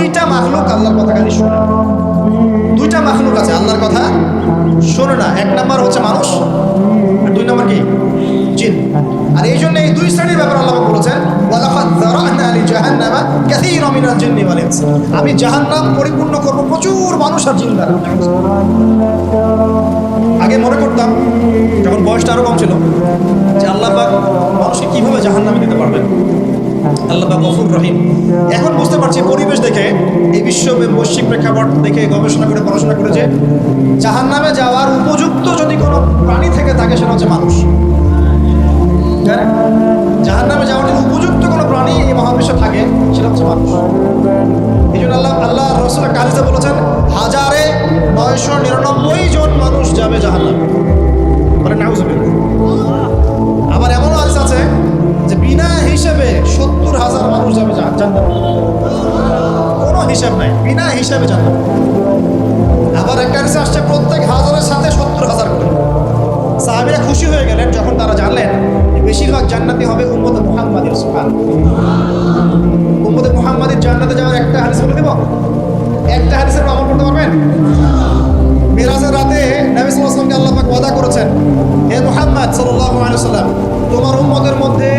দুইটা মাখলুক আল্লাহর কথা খালি শোনে। দুইটা মাখলুক আছে আল্লাহর কথা শোনে না। এক নাম্বার হচ্ছে মানুষ, আর দুই নাম্বার কি? জিন। আর এই জন্য এই দুই শ্রেণীর ব্যাপারে আল্লাহ বলেছেন, ওয়ালাকাদ যারা'না লিজাহান্নামা কাসীরাম মিনাল জিন্নি ওয়াল ইনস। আমি জাহান্নাম পরিপূর্ণ করব প্রচুর মানুষ আর জিন দ্বারা। আগে মনে করতাম যখন বয়সটা আরো কম ছিল যে আল্লাহ পাক মানুষকে কিভাবে জাহান্নামে দিতে পারবেন, আল্লাহ পাক গফুর রহিম। এখন বুঝতে পারছি পরিবেশ দেখে, এই বিশ্ব বৈশ্বিক প্রেক্ষাপট দেখে গবেষণা করে পড়াশোনা করে যে জাহান্নামে যাওয়ার উপযুক্ত যদি কোনো প্রাণী থেকে থাকে সেটা হচ্ছে মানুষ। জানেন, জাহান্নামে যাওয়ার জন্য উপযুক্ত কোনো প্রাণী এই মহাবিশ্বে থাকে সেটা হচ্ছে মানুষ। এই জন্য আল্লাহ রাসূল একটা হাদিসে বলেছেন 1999 জন মানুষ যাবে জাহান্নামে। বলে নাউজুবিল্লাহ। আবার এমনও হাদিস আছে যে বিনা হিসেবে 70,000 মানুষ যাবে জান্নাতে। কোনো হিসাব নাই, বিনা হিসাবে জান্নাতে। আবার একটা হাদিসে আসছে প্রত্যেক হাজারের সাথে 70,000 করে। সাহাবীরা খুশি হয়ে গেলেন যখন তারা জানলেন বেশিরভাগ জান্নাতি হবে উম্মতে মুহাম্মাদের। সুবহানাল্লাহ। উম্মতে মুহাম্মাদের জান্নাতে যাওয়ার একটা হাদিস বলে দেব, একটা হাদিসের আমল করতে পারবেন? মিরাজের রাতে নবী সাল্লাল্লাহু আলাইহি ওয়াসাল্লামকে আল্লাহ পাক ওয়াদা করেছেন, হে মুহাম্মদ সাল্লাল্লাহু আলাইহি ওয়াসাল্লাম, তোমার উম্মতের মধ্যে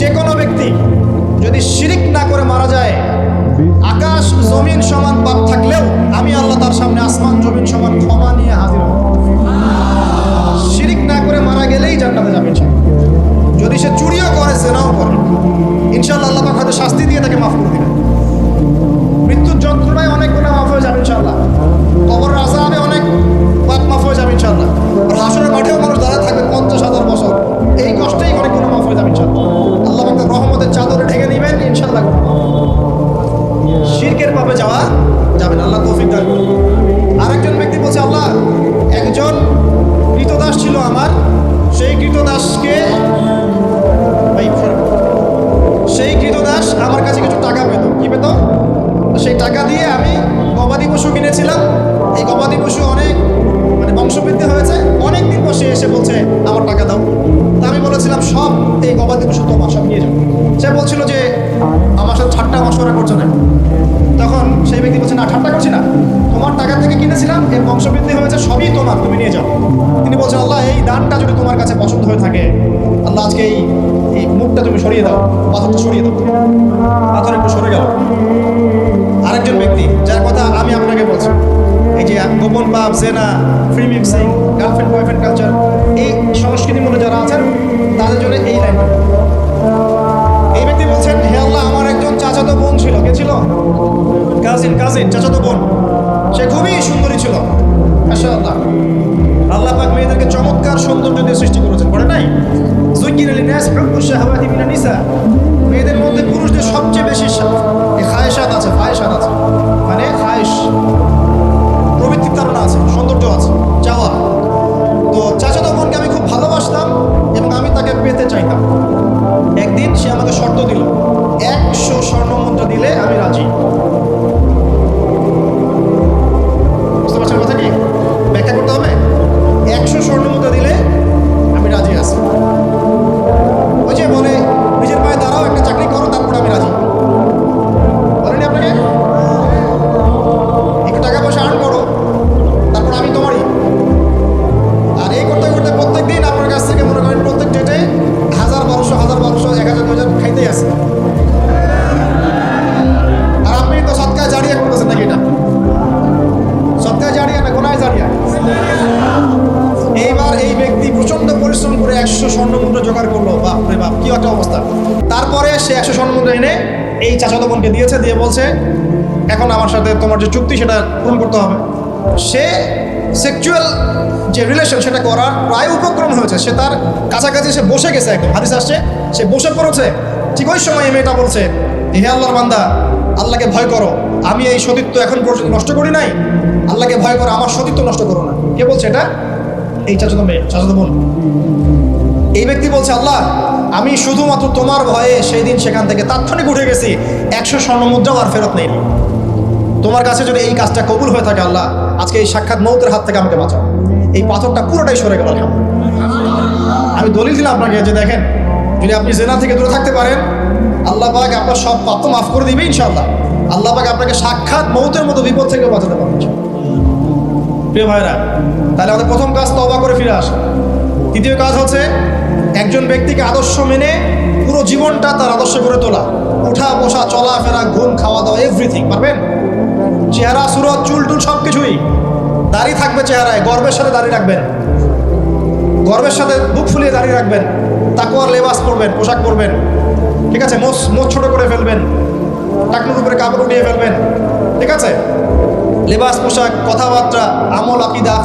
যে কোনো ব্যক্তি যদি শিরিক না করে মারা যায়, আকাশ জমিন সমান পাপ থাকলেও আমি আল্লাহ তার সামনে আসমান জমিন সমান ক্ষমা নিয়ে হাজির হব। শিরিক না করে মারা গেলেই জান্নাতে যাবে ইনশাআল্লাহ। যদি সে চুরিও করে, জেনাও করে, ইনশাআল্লাহ আল্লাহ পাক হয়তো শাস্তি দিয়ে তাকে মাফ করে দিবেন। মৃত্যুর যন্ত্রণায় অনেক গুনাহ মাফ হয়ে যাবে ইনশাআল্লাহ। কবরের আযাবে অনেক পাপ মাফ হয়ে যাবে ইনশাআল্লাহ। আর হাসরের মাঠেও মানুষ দাঁড়ায় থাকবে 50,000 বছর, এই কষ্টেই অনেক গুনাহ মাফ হয়ে যাবে ইনশাআল্লাহ। আল্লাহ পাক তার রহমতের চাদরে ঢেকে দিবেন ইনশাআল্লাহ। শিরকের পাপে যাওয়া যাবে না, আল্লাহ তৌফিক দান করুন। আরেকজন ব্যক্তি বলছে, আল্লাহ একজন কৃতদাস ছিল আমার, সেই কৃতদাস আমার কাছে কিছু টাকা পেত। কি পেত? সেই টাকা দিয়ে আমি গবাদি পশু কিনেছিলাম। এই গবাদি পশু অনেক বংশবৃদ্ধি হয়েছে। অনেক দিন পর সে এসে বলছে আমার টাকা দাও। তা আমি বলেছিলাম সব এই গবাদি পশু তোমার, সব নিয়ে যাও। সে বলছিল যে আমার সাথে ঠাট্টা মশকরা করছো না। তখন সেই ব্যক্তি বলছে, না ঠাট্টা করছি না, তোমার টাকা থেকে কিনেছিলাম, এর বংশবৃদ্ধি হয়েছে, সবই তোমার, তুমি নিয়ে যাও। তিনি বলছেন, আল্লাহ এই দানটা যদি তোমার কাছে পছন্দ হয়ে থাকে, আল্লাহ আজকে এই মুখটা তুমি সরিয়ে দাও, পাথরটা সরিয়ে দাও। পাথর একটু সরে গেল। আরেকজন ব্যক্তি যার কথা আমি আপনাকে বলছি, এই যে গোপন পাপ, জেনা, free mixing, girlfriend boyfriend culture, এই সংস্কৃতির মধ্যে যারা আছেন তাদের জন্য এই লাইন। এই ব্যক্তি বলছেন, হে আল্লাহ আমার একজন চাচাতো বোন ছিল। কে ছিল? কাজিন চাচাতো বোন। সে খুবই সুন্দরী ছিল মাশাআল্লাহ। আল্লাহ পাক মেয়েদেরকে চমৎকার সৌন্দর্য দিয়ে সৃষ্টি করেছেন, পড়ে নাই? যুজ্জিনা লিন-নাস হুব্বুশ শাহাওয়াতি মিনান নিসা। মেয়েদের মধ্যে পুরুষদের সবচেয়ে বেশি খায়েশাত আছে, মানে খায়েশ, প্রবৃত্তির তাড়না আছে, সৌন্দর্য আছে, চাওয়া। তো চাচাতো বোনকে আমি খুব ভালোবাসতাম এবং আমি তাকে পেতে চাইতাম। একদিন সে আমাকে শর্ত দিল, 100 স্বর্ণ মুদ্রা দিলে আমি রাজি। বুঝতে পারছেন কথা কি? ব্যাখ্যা করতে হবে। 100 স্বর্ণ মুদ্রা দিলে আমি রাজি আছি। ওই যে বলে নিজের পায়ে দাঁড়াও, একটা চাকরি করো, তারপরে আমি রাজি। বলেনি আপনাকে? একটু টাকা পয়সা আর্ন করো, তারপর আমি তোমারই। আর এই করতে করতে প্রত্যেক দিন আপনার কাছ থেকে মনে করেন প্রত্যেক ডেটে 1,000, 1200, 1,000, 2,000 খাইতেই আছে। আর আপনি তো সৎকায় জারিয়া করতেছেন নাকি? এটা সৎকায় জারিয়া না গোনায় জারিয়া? এইবার এই ব্যক্তি প্রচন্ড পরিশ্রম করে 100 স্বর্ণ মুদ্রা জোগাড় করলো। বাপ রে বাপ, কি একটা অবস্থা। তারপরে সে 100 স্বর্ণ মুদ্রা এনে এই চাচাতো বোনকে দিয়েছে, দিয়ে বলছে এখন আমার সাথে তোমার যে চুক্তি সেটা পূরণ করতে হবে। সে সেক্সুয়াল যে রিলেশন সেটা করার প্রায় উপক্রম হয়েছে। সে তার কাছাকাছি সে বসে গেছে, একদম হাদিস আসছে সে বসে পড়েছে। ঠিক ওই সময় এই মেয়েটা বলছে, হে আল্লাহর বান্দা, আল্লাহকে ভয় করো, আমি এই সতীত্ব এখন পর্যন্ত নষ্ট করি নাই, আল্লাহকে ভয় করো, আমার সতীত্ব নষ্ট করো না। কে বলছে এটা? এই চাচাতো বোন। এই ব্যক্তি বলছে, আল্লাহ আমি শুধুমাত্র তোমার ভয়ে সেই দিন সেখান থেকে তাৎক্ষণিক উঠে গেছি, 100 স্বর্ণ মুদ্রাও আর ফেরত নেই। তোমার কাছে যদি এই কাজটা কবুল হয়ে থাকে আল্লাহ, আজকে এই সাক্ষাৎ মৌতের হাত থেকে আমাকে বাঁচাও। এই পাথরটা পুরোটাই সরে গেল। আমি দলিল দিলাম আপনাকে যে দেখেন, যদি আপনি জেনা থেকে দূরে থাকতে পারেন, আল্লাহ পাক আপনার সব পাপ তো মাফ করে দিবে ইনশাআল্লাহ। আল্লাহ পাক আপনাকে সাক্ষাৎ মৌতের মতো বিপদ থেকে বাঁচাতে পারবেন। প্রিয় ভাইরা, তাহলে আমাদের প্রথম কাজ তওবা করে ফিরে আসা। তৃতীয় কাজ হচ্ছে একজন ব্যক্তিকে আদর্শ মেনে পুরো জীবনটা তার আদর্শ করে তোলা। ওঠা বসা চলাফেরা ঘুম খাওয়া দাওয়া এভরিথিং পারবেন। চেহারা সুরত চুল টুল সব কিছুই, দাড়ি থাকবে চেহারায়, গর্বের সাথে দাড়ি রাখবেন, গর্বের সাথে বুক ফুলিয়ে দাড়ি রাখবেন, তাকওয়ার লেবাস পরবেন, পোশাক পরবেন, ঠিক আছে, মোচ ছোট করে ফেলবেন, টাকনুর উপরে কাপড় উঠিয়ে ফেলবেন, ঠিক আছে, লেবাস পোশাক কথাবার্তা আমল আকিদা